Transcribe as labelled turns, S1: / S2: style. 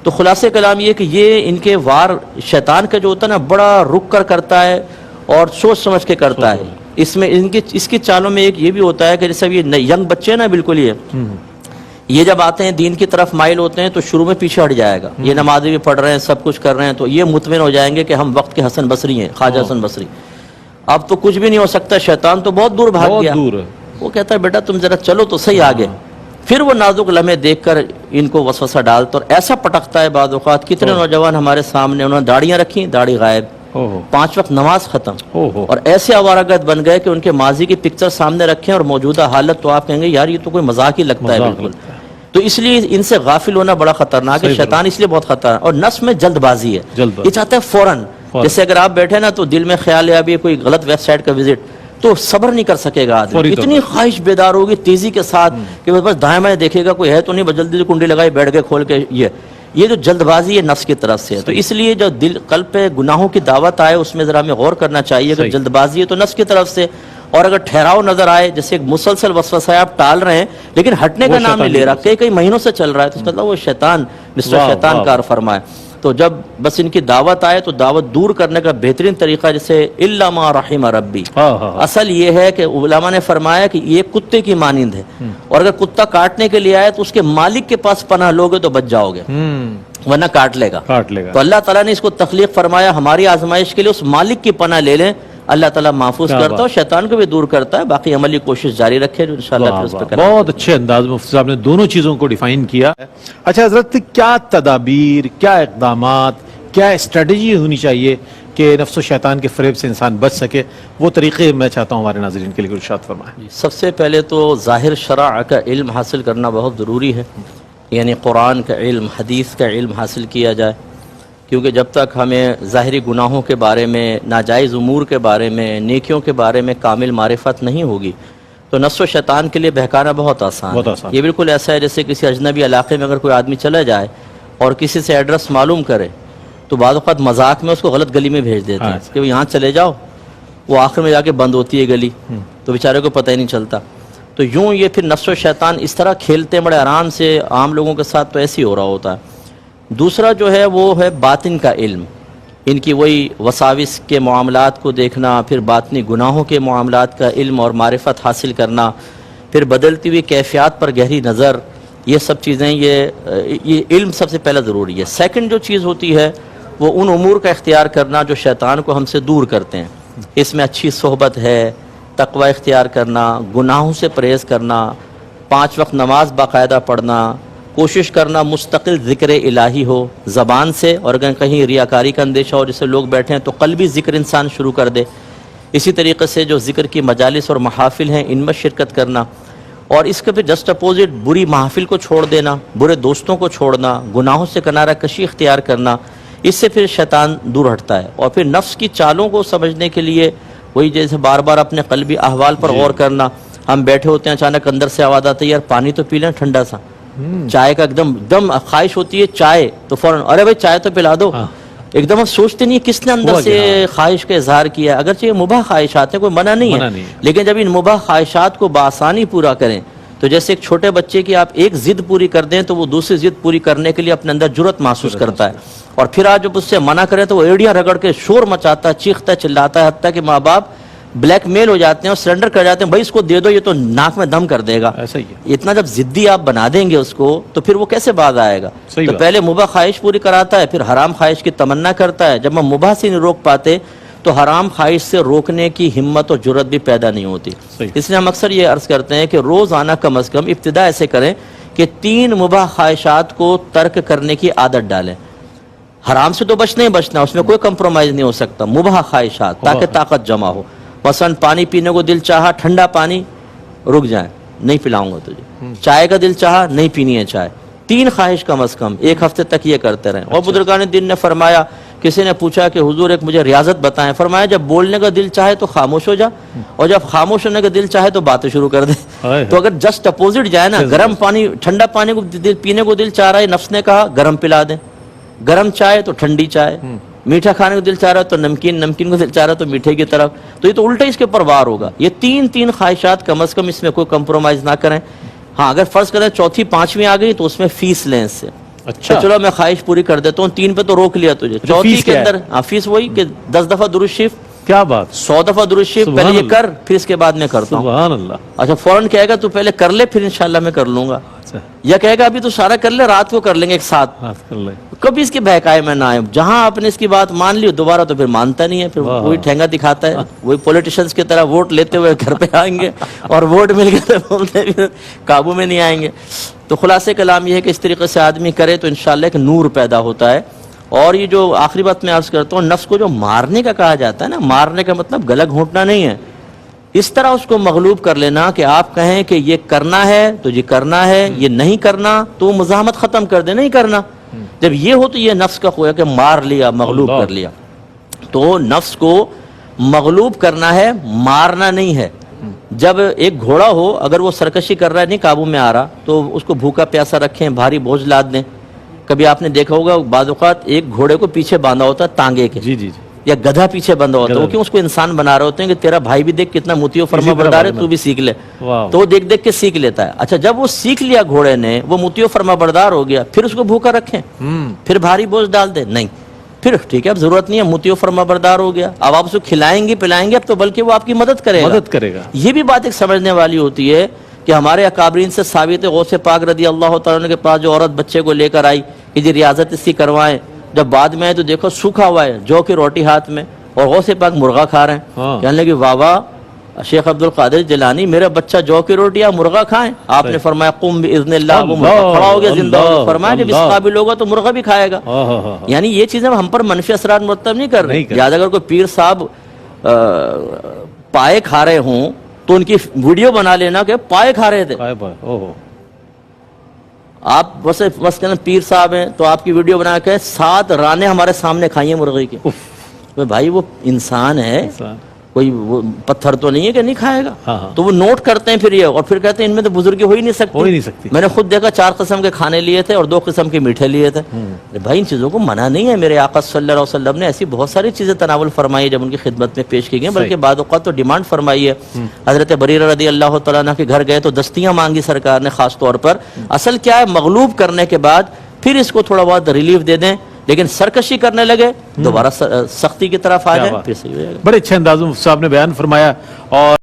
S1: تو خلاصہ کلام یہ کہ یہ ان کے وار شیطان کا جو ہوتا ہے نا بڑا رک کر کرتا ہے اور سوچ سمجھ کے کرتا ہے. اس میں اس کی چالوں میں ایک یہ بھی ہوتا ہے کہ جیسے یہ ینگ بچے نا بالکل یہ جب آتے ہیں دین کی طرف مائل ہوتے ہیں تو شروع میں پیچھے ہٹ جائے گا. یہ نمازیں بھی پڑھ رہے ہیں سب کچھ کر رہے ہیں تو یہ مطمئن ہو جائیں گے کہ ہم وقت کے حسن بصری ہیں, خواجہ حسن بصری. اب تو کچھ بھی نہیں ہو سکتا, شیطان تو بہت دور بھاگ گیا. وہ کہتا ہے بیٹا تم ذرا چلو تو صحیح آگے. پھر وہ نازک لمحے دیکھ کر ان کو وسوسہ ڈالتا اور ایسا پٹکتا ہے. بعض اوقات کتنے نوجوان ہمارے سامنے انہوں نے داڑیاں رکھی, داڑھی غائب, 5 وقت نماز ختم, اور ایسے آوارگرد بن گئے کہ ان کے ماضی کی پکچر سامنے رکھیں اور موجودہ حالت تو آپ کہیں گے یار یہ تو کوئی مذاق ہی لگتا ہے بالکل. تو اس لیے ان سے غافل ہونا بڑا خطرناک ہے. شیطان اس لیے بہت خطرناک, اور نفس میں جلد بازی ہے, یہ چاہتا ہے فوراً. جیسے اگر آپ بیٹھے نا تو دل میں خیال ہے ابھی کوئی غلط ویب سائٹ کا وزٹ, تو صبر نہیں کر سکے گا آدمی, اتنی خواہش بیدار ہوگی تیزی کے ساتھ کہ بس دائیں بائیں دیکھے گا کوئی ہے تو نہیں, بس جلدی سے کنڈی لگائی بیٹھ کے کھول کے. یہ جو جلد بازی ہے نفس کی طرف سے ہے. تو اس لیے جو دل قلب پہ گناہوں کی دعوت آئے اس میں ذرا ہمیں غور کرنا چاہیے کہ جلد بازی ہے تو نفس کی طرف سے, اور اگر ٹھہراؤ نظر آئے جیسے ایک مسلسل وسوسہ ہے آپ ٹال رہے ہیں لیکن ہٹنے کا نام نہیں لے رہا, کئی مہینوں سے چل رہا ہے, تو اس کا مطلب وہ شیطان مسٹر شیطان کار فرمائے. تو جب بس ان کی دعوت آئے تو دعوت دور کرنے کا بہترین طریقہ جیسے الا ما رحم ربی, اصل یہ ہے کہ علماء نے فرمایا کہ یہ کتے کی مانند ہے, اور اگر کتا کاٹنے کے لیے آئے تو اس کے مالک کے پاس پناہ لوگے تو بچ جاؤ گے, ورنہ کاٹ لے گا. تو اللہ تعالیٰ نے اس کو تخلیق فرمایا ہماری آزمائش کے لیے, اس مالک کی پناہ لے لیں, اللہ تعالیٰ محفوظ کرتا ہے اور شیطان کو بھی دور کرتا ہے. باقی عملی کوشش جاری رکھے جو انشاءاللہ.
S2: بہت اچھے انداز میں مفتی صاحب نے دونوں چیزوں کو ڈیفائن کیا. اچھا حضرت, کیا تدابیر, کیا اقدامات, کیا اسٹریٹجی ہونی چاہیے کہ نفس و شیطان کے فریب سے انسان بچ سکے, وہ طریقے میں چاہتا ہوں ہمارے ناظرین کے لیے ارشاد فرمائیں.
S1: سب سے پہلے تو ظاہر شرع کا علم حاصل کرنا بہت ضروری ہے, یعنی قرآن کا علم, حدیث کا علم حاصل کیا جائے, کیونکہ جب تک ہمیں ظاہری گناہوں کے بارے میں, ناجائز امور کے بارے میں, نیکیوں کے بارے میں کامل معرفت نہیں ہوگی تو نفس و شیطان کے لیے بہکانا بہت آسان ہے. یہ بالکل ایسا ہے جیسے کسی اجنبی علاقے میں اگر کوئی آدمی چلا جائے اور کسی سے ایڈریس معلوم کرے تو بعض اوقات مذاق میں اس کو غلط گلی میں بھیج دیتے ہیں کہ یہاں چلے جاؤ, وہ آخر میں جا کے بند ہوتی ہے گلی, تو بیچارے کو پتہ ہی نہیں چلتا. تو یوں یہ پھر نفس و شیطان اس طرح کھیلتے ہیں بڑے آرام سے, عام لوگوں کے ساتھ تو ایسے ہی ہو رہا ہوتا ہے. دوسرا جو ہے وہ ہے باطن کا علم, ان کی وہی وساوس کے معاملات کو دیکھنا, پھر باطنی گناہوں کے معاملات کا علم اور معرفت حاصل کرنا, پھر بدلتی ہوئی کیفیات پر گہری نظر, یہ سب چیزیں یہ علم سب سے پہلا ضروری ہے. سیکنڈ جو چیز ہوتی ہے وہ ان امور کا اختیار کرنا جو شیطان کو ہم سے دور کرتے ہیں. اس میں اچھی صحبت ہے, تقوی اختیار کرنا, گناہوں سے پرہیز کرنا, 5 وقت نماز باقاعدہ پڑھنا, کوشش کرنا مستقل ذکر الہی ہو زبان سے, اور اگر کہیں ریاکاری کا اندیشہ ہو جیسے لوگ بیٹھے ہیں تو قلبی ذکر انسان شروع کر دے. اسی طریقے سے جو ذکر کی مجالس اور محافل ہیں ان میں شرکت کرنا, اور اس کے پھر جسٹ اپوزٹ بری محافل کو چھوڑ دینا, برے دوستوں کو چھوڑنا, گناہوں سے کنارہ کشی اختیار کرنا, اس سے پھر شیطان دور ہٹتا ہے. اور پھر نفس کی چالوں کو سمجھنے کے لیے وہی جیسے بار بار اپنے قلبی احوال پر غور کرنا. ہم بیٹھے ہوتے ہیں اچانک اندر سے آواز آتی ہے یار پانی تو پی لیں ٹھنڈا سا, چائے کا ایک دم خواہش ہوتی ہے چائے, تو فوراً ارے بھائی چائے تو پلا دو. ایک دم ہم سوچتے نہیں کس نے اندر سے خواہش کا اظہار کیا, اگرچہ یہ مباح خواہشات ہیں کوئی منع نہیں ہے, لیکن جب ان مباح خواہشات کو بآسانی پورا کریں تو جیسے ایک چھوٹے بچے کی آپ ایک ضد پوری کر دیں تو وہ دوسری ضد پوری کرنے کے لیے اپنے اندر جرأت محسوس کرتا ہے, اور پھر آج جب اس سے منع کریں تو وہ ایڑیاں رگڑ کے شور مچاتا ہے, چیختا ہے, چلاتا ہے, حتیٰ کہ ماں باپ بلیک میل ہو جاتے ہیں اور سرنڈر کر جاتے ہیں, بھائی اس کو دے دو یہ تو ناک میں دم کر دے گا. اتنا جب ضدی آپ بنا دیں گے اس کو تو پھر وہ کیسے باز آئے گا. تو پہلے مباح خواہش پوری کراتا ہے, پھر حرام خواہش کی تمنا کرتا ہے. جب ہم مباح سے نہیں روک پاتے تو حرام خواہش سے روکنے کی ہمت اور جرأت بھی پیدا نہیں ہوتی. اس لیے ہم اکثر یہ عرض کرتے ہیں کہ روزانہ کم از کم ابتدا ایسے کریں کہ 3 مباح خواہشات کو ترک کرنے کی عادت ڈالیں. حرام سے تو بچنا ہی بچنا, اس میں کوئی کمپرومائز نہیں ہو سکتا. مباح خواہشات تاکہ طاقت جمع ہو. مثلا پانی پینے کو دل چاہا, ٹھنڈا پانی, رک جائیں نہیں پلاؤں گا تجھے. چائے کا دل چاہا, نہیں پینی ہے چائے. 3 خواہش کم از کم 1 ہفتے تک یہ کرتے رہیں. اور بزرگان دین نے فرمایا, کسی نے پوچھا کہ حضور ایک مجھے ریاضت بتائیں, فرمایا جب بولنے کا دل چاہے تو خاموش ہو جا, اور جب خاموش ہونے کا دل چاہے تو باتیں شروع کر دے. تو اگر جسٹ اپوزٹ جائے نا, گرم پانی ٹھنڈا پانی کو پینے کو دل چاہ رہا ہے, نفس نے کہا گرم پلا دیں, گرم چائے تو ٹھنڈی چائے, میٹھا کھانے کو دل چاہ رہا ہے تو نمکین کو دل چاہ رہا ہے تو میٹھے کی طرف. تو یہ تو الٹا اس کے اوپر وار ہوگا. یہ 3 خواہشات کم از کم اس میں کوئی کمپرومائز نہ کریں. ہاں اگر فرض کریں 4تھی 5ویں آ گئی تو اس میں فیس لیں اس سے,
S2: اچھا
S1: چلو میں خواہش پوری کر دیتا ہوں، 3 پہ تو روک لیا تجھے، چوتھی
S2: فیس
S1: کے
S2: کیا ہے؟
S1: اندر فیس وہی کہ 10 دفعہ درود شریف،
S2: کیا بات،
S1: 100 دفعہ درود شریف،
S2: سبحان
S1: پہلے یہ
S2: اللہ،
S1: کر پھر اس کے بعد میں کرتا ہوں.
S2: سبحان اللہ.
S1: اچھا فوراً کہے گا تو پہلے کر لے پھر انشاءاللہ میں کر لوں گا،
S2: اچھا
S1: یا کہے گا ابھی تو سارا کر لے رات کو کر لیں گے ایک ساتھ.
S2: بات کر لیں.
S1: کبھی اس کی بہکائے میں نہ آئے، جہاں آپ نے اس کی بات مان لی دوبارہ تو پھر مانتا نہیں ہے، پھر
S2: واہ.
S1: وہی ٹھینگا دکھاتا ہے، وہی پولیٹیشنز کی طرح ووٹ لیتے ہوئے گھر پہ آئیں گے اور ووٹ مل گئے تو بولتے پھر قابو میں نہیں آئیں گے. تو خلاصہ کلام یہ ہے کہ اس طریقے سے آدمی کرے تو انشاءاللہ ایک نور پیدا ہوتا ہے. اور یہ جو آخری بات میں عرض کرتا ہوں، نفس کو جو مارنے کا کہا جاتا ہے نا، مارنے کا مطلب گلا گھونٹنا نہیں ہے، اس طرح اس کو مغلوب کر لینا کہ آپ کہیں کہ یہ کرنا ہے تو یہ کرنا ہے، یہ نہیں کرنا تو مزاحمت ختم کر دے، نہیں کرنا. جب یہ ہو تو یہ نفس کا خویا کہ مار لیا، مغلوب
S2: اللہ.
S1: کر لیا. تو نفس کو مغلوب کرنا ہے، مارنا نہیں ہے. جب ایک گھوڑا ہو اگر وہ سرکشی کر رہا ہے، نہیں قابو میں آ رہا، تو اس کو بھوکا پیاسا رکھیں، بھاری بوجھ لاد دیں. کبھی آپ نے دیکھا ہوگا بعض اوقات ایک گھوڑے کو پیچھے باندھا ہوتا ہے تانگے کے،
S2: جی جی جی.
S1: یا گدھا پیچھے بندھا ہوتا ہے،
S2: گدھا.
S1: وہ کیوں اس کو انسان بنا رہے ہوتے ہیں کہ تیرا بھائی بھی دیکھ کتنا مطیع و فرما
S2: اسی طرح
S1: بردار ہے،
S2: بھائی
S1: تو بھی سیکھ لے.
S2: واہ.
S1: تو وہ دیکھ دیکھ کے سیکھ لیتا ہے. اچھا جب وہ سیکھ لیا گھوڑے نے، وہ مطیع و فرما بردار ہو گیا، پھر اس کو بھوکا رکھیں، پھر بھاری بوجھ ڈال دیں؟ نہیں. پھر ٹھیک ہے اب ضرورت نہیں ہے، مطیع و فرما بردار ہو گیا، اب آپ اس کو کھلائیں گے پلائیں گے، اب تو بلکہ وہ آپ کی مدد کرے گا.
S2: مدد کرے گا.
S1: یہ بھی بات ایک سمجھنے والی ہوتی ہے کہ ہمارے اکابرین سے ثابت ہے، غوث پاک رضی اللہ تعالیٰ عنہ کے پاس جو عورت بچے کو لے کر آئی کہ جی ریاضت اس کی کروائیں، جب بعد میں آئے تو دیکھو سوکھا ہوا ہے، جو کی روٹی ہاتھ میں، اور غوث پاک مرغا کھا رہے ہیں.
S2: ہاں.
S1: کہنے لگے واہ واہ شیخ عبد القادر جیلانی، میرا بچہ جو کی روٹی یا مرغا کھائیں. آپ نے فرمایا قم باذن اللہ، وہ مرغا کھڑا ہو گیا زندہ ہو گیا. فرمایا جب اس قابل ہوگا تو مرغا بھی کھائے گا. یعنی یہ چیزیں ہم پر منفی اثرات مرتب نہیں کر رہے. یاد اگر کوئی پیر صاحب پائے کھا رہے ہوں تو ان کی ویڈیو بنا لینا کہ پائے کھا رہے تھے. آپ بس کہنا پیر صاحب ہیں تو آپ کی ویڈیو بنا کے 7 رانے ہمارے سامنے کھائیے مرغی کی. بھائی وہ انسان ہے، کوئی وہ پتھر تو نہیں ہے کہ نہیں کھائے گا. تو وہ نوٹ کرتے ہیں پھر یہ، اور پھر کہتے ہیں ان میں تو بزرگی ہو ہی نہیں سکتی. میں نے خود دیکھا 4 قسم کے کھانے لیے تھے اور 2 قسم کے میٹھے لیے تھے. بھائی ان چیزوں کو منع نہیں ہے، میرے آقا صلی اللہ علیہ وسلم نے ایسی بہت ساری چیزیں تناول فرمائی جب ان کی خدمت میں پیش کی گئی، بلکہ بعض اوقات تو ڈیمانڈ فرمائی ہے. حضرت بریرہ رضی اللہ تعالیٰ عنہ کے گھر گئے تو دستیاں مانگی سرکار نے خاص طور پر. اصل کیا ہے، مغلوب کرنے کے بعد پھر اس کو تھوڑا بہت ریلیف دے دیں، لیکن سرکشی کرنے لگے دوبارہ سختی کی طرف آ جائیں، پھر صحیح ہو جائے گا.
S2: بڑے اچھے انداز میں صاحب نے بیان فرمایا. اور